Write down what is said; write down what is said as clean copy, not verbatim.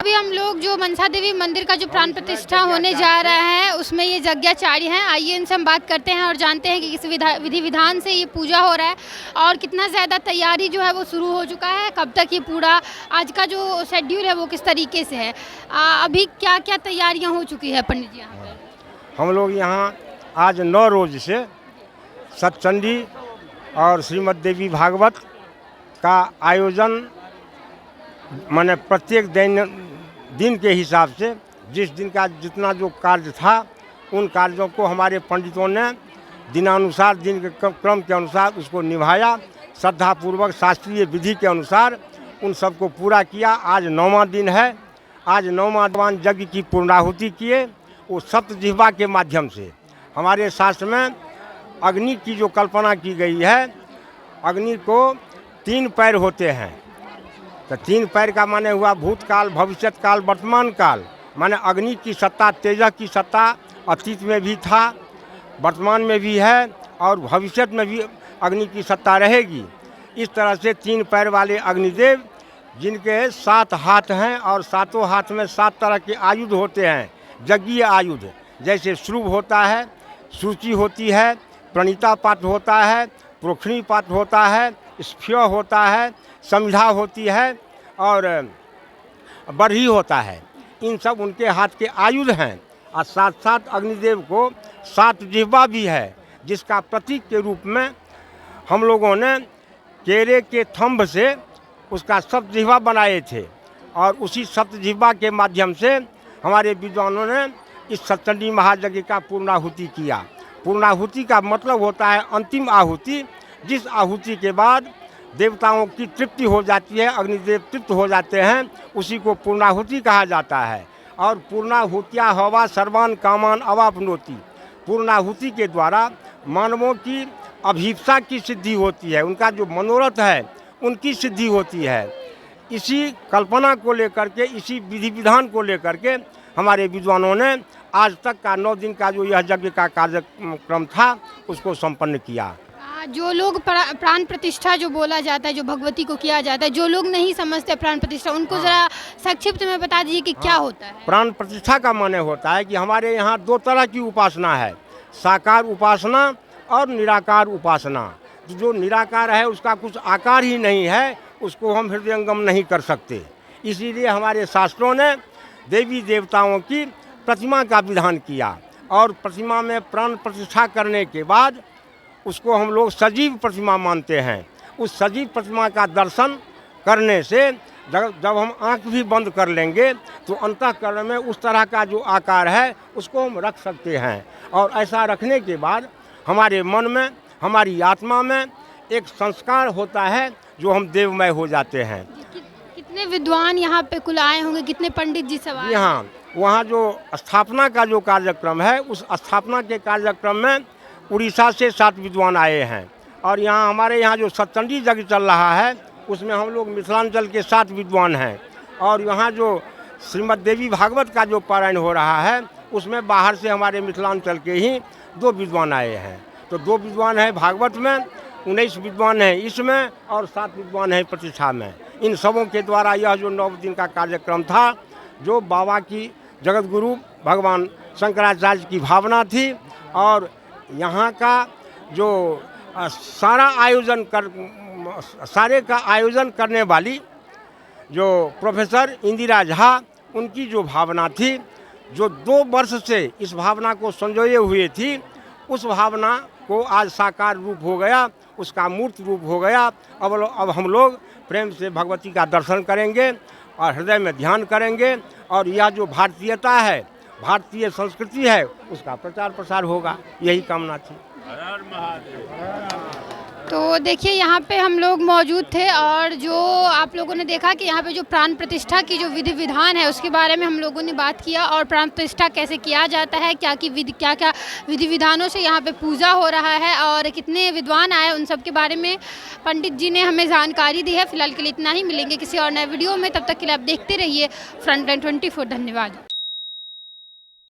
अभी हम लोग जो मनसा देवी मंदिर का जो प्राण प्रतिष्ठा होने जा रहा है उसमें ये यज्ञाचार्य हैं। आइए इनसे हम बात करते हैं और जानते हैं कि किस विधि विधान से ये पूजा हो रहा है और कितना ज़्यादा तैयारी जो है वो शुरू हो चुका है, कब तक ये पूरा आज का जो शेड्यूल है वो किस तरीके से है, अभी क्या क्या तैयारियाँ हो चुकी है पंडित जी यहाँ पर? हम लोग यहाँ आज 9 रोज से सतचंडी और श्रीमद् देवी भागवत का आयोजन माने प्रत्येक दिन के हिसाब से जिस दिन का जितना जो कार्य था उन कार्यों को हमारे पंडितों ने दिनानुसार दिन के क्रम के अनुसार उसको निभाया, श्रद्धापूर्वक शास्त्रीय विधि के अनुसार उन सबको पूरा किया। आज 9वां दिन है। आज 9वां भगवान यज्ञ की पूर्णाहुति किए। वो सप्तजिह्वा के माध्यम से हमारे शास्त्र में अग्नि की जो कल्पना की गई है, अग्नि को 3 पैर होते हैं। तो 3 पैर का माने हुआ भूतकाल, भविष्यत काल, वर्तमान काल। माने अग्नि की सत्ता, तेजः की सत्ता अतीत में भी था, वर्तमान में भी है और भविष्य में भी अग्नि की सत्ता रहेगी। इस तरह से 3 पैर वाले अग्निदेव जिनके 7 हाथ हैं और 7 हाथ में 7 तरह के आयुध होते हैं, यज्ञीय आयुध। जैसे श्रुभ होता है, सूची होती है, प्रणीता पात्र होता है, प्रोक्षणी पात्र होता है, स्फीय होता है, समिधा होती है और बरही होता है। इन सब उनके हाथ के आयुध हैं और साथ साथ अग्निदेव को 7 जिह्वा भी है, जिसका प्रतीक के रूप में हम लोगों ने केरे के थंब से उसका सप्तजिह्वा बनाए थे और उसी सप्तजिह्वा के माध्यम से हमारे विद्वानों ने इस सतचंडी महायज्ञ का पूर्णाहुति किया। पूर्णाहुति का मतलब होता है अंतिम आहुति, जिस आहुति के बाद देवताओं की तृप्ति हो जाती है, अग्निदेव तृप्त हो जाते हैं, उसी को पूर्णाहुति कहा जाता है। और पूर्णाहुतिया हवा सर्वान कामान अवापनोति। पूर्णाहुति के द्वारा मानवों की अभीप्सा की सिद्धि होती है, उनका जो मनोरथ है उनकी सिद्धि होती है। इसी कल्पना को लेकर के, इसी विधि विधान को लेकर के हमारे विद्वानों ने आज तक का 9 दिन का जो यह यज्ञ का कार्यक्रम था उसको संपन्न किया। जो लोग प्राण प्रतिष्ठा जो बोला जाता है, जो भगवती को किया जाता है, जो लोग नहीं समझते प्राण प्रतिष्ठा, उनको ज़रा संक्षिप्त में बता दीजिए कि क्या होता है। प्राण प्रतिष्ठा का माने होता है कि हमारे यहाँ 2 तरह की उपासना है, साकार उपासना और निराकार उपासना। जो निराकार है उसका कुछ आकार ही नहीं है, उसको हम हृदयंगम नहीं कर सकते। इसीलिए हमारे शास्त्रों ने देवी देवताओं की प्रतिमा का विधान किया और प्रतिमा में प्राण प्रतिष्ठा करने के बाद उसको हम लोग सजीव प्रतिमा मानते हैं। उस सजीव प्रतिमा का दर्शन करने से जब हम आंख भी बंद कर लेंगे तो अंतःकरण में उस तरह का जो आकार है उसको हम रख सकते हैं। और ऐसा रखने के बाद हमारे मन में, हमारी आत्मा में एक संस्कार होता है जो हम देवमय हो जाते हैं। कितने विद्वान यहाँ पे कुल आए होंगे, कितने पंडित जी सब आए? यहाँ वहाँ जो स्थापना का जो कार्यक्रम है, उस स्थापना के कार्यक्रम में उड़ीसा से 7 विद्वान आए हैं और यहाँ हमारे यहाँ जो सतचंडी यज्ञ चल रहा है उसमें हम लोग मिथिलांचल के 7 विद्वान हैं और यहाँ जो श्रीमद् देवी भागवत का जो पारायण हो रहा है उसमें बाहर से हमारे मिथिलांचल के ही 2 विद्वान आए हैं। तो 2 विद्वान हैं भागवत में, 19 विद्वान हैं इसमें और 7 विद्वान हैं प्रतिष्ठा में। इन सबों के द्वारा यह जो 9 दिन का कार्यक्रम था, जो बाबा की जगत गुरु भगवान शंकराचार्य की भावना थी और यहाँ का जो सारे का आयोजन करने वाली जो प्रोफेसर इंदिरा झा, उनकी जो भावना थी, जो 2 वर्ष से इस भावना को संजोए हुए थी, उस भावना को आज साकार रूप हो गया, उसका मूर्त रूप हो गया। अब हम लोग प्रेम से भगवती का दर्शन करेंगे और हृदय में ध्यान करेंगे और यह जो भारतीयता है, भारतीय संस्कृति है, उसका प्रचार प्रसार होगा। यही कामना थी। तो देखिए यहाँ पे हम लोग मौजूद थे और जो आप लोगों ने देखा कि यहाँ पे जो प्राण प्रतिष्ठा की जो विधि विधान है उसके बारे में हम लोगों ने बात किया और प्राण प्रतिष्ठा कैसे किया जाता है, क्या क्या विधि विधानों से यहाँ पे पूजा हो रहा है और कितने विद्वान आए, उन सब के बारे में पंडित जी ने हमें जानकारी दी है। फिलहाल के लिए इतना ही, मिलेंगे किसी और नए वीडियो में, तब तक के लिए आप देखते रहिए फ्रंटलाइन 24। धन्यवाद।